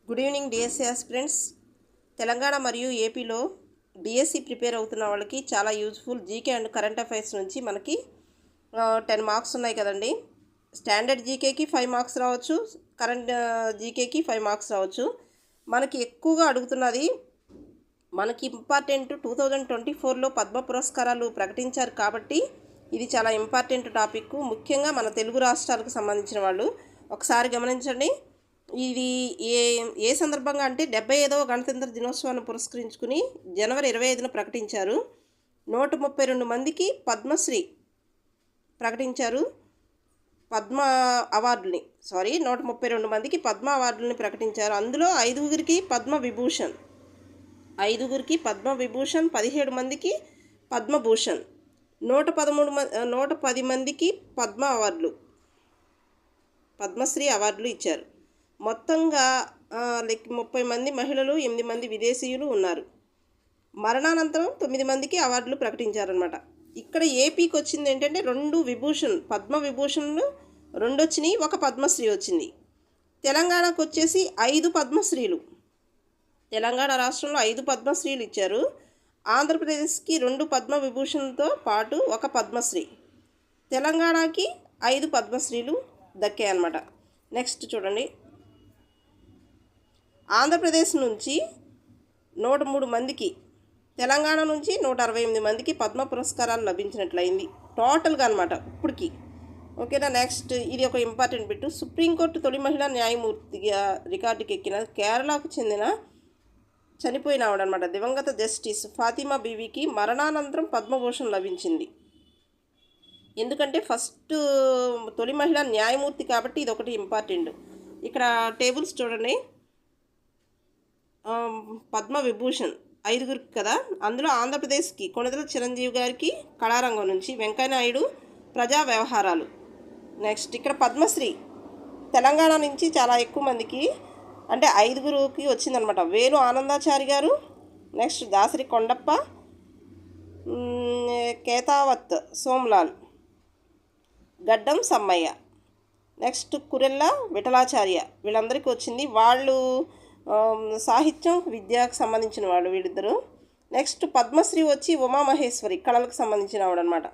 Good evening DSC aspirants. Telangana మరియు ఏపీలో DSC prepare అవుతున్న వాళ్ళకి చాలా useful GK and current affairs నుంచి మనకి 10 మార్క్స్ ఉన్నాయి కదండి. స్టాండర్డ్ జీకేకి 5 మార్క్స్ రావచ్చు, కరెంట్ జీకేకి 5 మార్క్స్ రావచ్చు. మనకి ఎక్కువగా అడుగుతున్నది, మనకి ఇంపార్టెంట్ 2024లో పద్మ పురస్కారాలు ప్రకటించారు కాబట్టి ఇది చాలా ఇంపార్టెంట్ టాపిక్. ముఖ్యంగా మన తెలుగు రాష్ట్రాలకు సంబంధించిన వాళ్ళు ఒకసారి గమనించండి. ఇది ఏ సందర్భంగా అంటే 75వ గణతంత్ర దినోత్సవాన్ని పురస్కరించుకుని జనవరి 25న ప్రకటించారు. 132 మందికి పద్మశ్రీ ప్రకటించారు. పద్మ అవార్డుని 132 మందికి పద్మ అవార్డులని ప్రకటించారు. అందులో 5గురికి పద్మవిభూషణ్, 17 మందికి పద్మభూషణ్, 110 మందికి పద్మ అవార్డులు, పద్మశ్రీ అవార్డులు ఇచ్చారు. మొత్తంగా 30 మంది మహిళలు, 8 మంది విదేశీయులు ఉన్నారు. మరణానంతరం 9 మందికి అవార్డులు ప్రకటించారనమాట. ఇక్కడ ఏపీకి వచ్చింది ఏంటంటే 2 విభూషణ్, పద్మ విభూషణ్లు 2 వచ్చినాయి, 1 పద్మశ్రీ వచ్చింది. తెలంగాణకు వచ్చేసి 5 పద్మశ్రీలు, తెలంగాణ రాష్ట్రంలో 5 పద్మశ్రీలు ఇచ్చారు. ఆంధ్రప్రదేశ్కి 2 పద్మ విభూషణ్తో పాటు 1 పద్మశ్రీ, తెలంగాణకి 5 పద్మశ్రీలు దక్కాయి అన్నమాట. నెక్స్ట్ చూడండి, ఆంధ్రప్రదేశ్ నుంచి 103 మందికి, తెలంగాణ నుంచి 168 మందికి పద్మ పురస్కారాలు లభించినట్లయింది టోటల్గా అనమాట ఇప్పటికి. ఓకేనా. నెక్స్ట్ ఇది ఒక ఇంపార్టెంట్ బిట్టు. సుప్రీంకోర్టు తొలి మహిళా న్యాయమూర్తిగా రికార్డుకి ఎక్కిన కేరళకు చెందిన చనిపోయిన ఆవిడనమాట దివంగత జస్టిస్ ఫాతిమా బీవీకి మరణానంతరం పద్మభూషణ్ లభించింది. ఎందుకంటే ఫస్ట్ తొలి మహిళా న్యాయమూర్తి కాబట్టి ఇది ఒకటి ఇంపార్టెంట్. ఇక్కడ టేబుల్స్ చూడండి. పద్మ విభూషణ్ 5గురికి కదా, అందులో ఆంధ్రప్రదేశ్కి కొణిదెల చిరంజీవి గారికి కళారంగం నుంచి, వెంకయ్యనాయుడు ప్రజా వ్యవహారాలు. నెక్స్ట్ ఇక్కడ పద్మశ్రీ తెలంగాణ నుంచి చాలా ఎక్కువ మందికి, అంటే 5గురికి వచ్చిందనమాట. వేలు ఆనందాచారి గారు, నెక్స్ట్ దాసరి కొండప్ప, కేతావత్ సోమ్లాల్, గడ్డం సమ్మయ్య, నెక్స్ట్ కురెల్ల విఠలాచార్య, వీళ్ళందరికీ వచ్చింది. వాళ్ళు సాహిత్యం విద్యకు సంబంధించిన వాళ్ళు వీళ్ళిద్దరు. నెక్స్ట్ పద్మశ్రీ వచ్చి ఉమామహేశ్వరి, కళలకు సంబంధించిన వాడు అనమాట.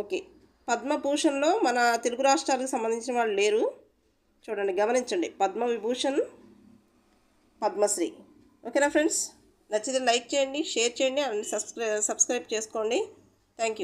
ఓకే. పద్మభూషణ్లో మన తెలుగు రాష్ట్రాలకు సంబంధించిన వాళ్ళు లేరు. చూడండి, గమనించండి, పద్మవిభూషణ్, పద్మశ్రీ. ఓకేనా ఫ్రెండ్స్, నచ్చితే లైక్ చేయండి, షేర్ చేయండి అండ్ సబ్స్క్రైబ్ చేసుకోండి. Thank you.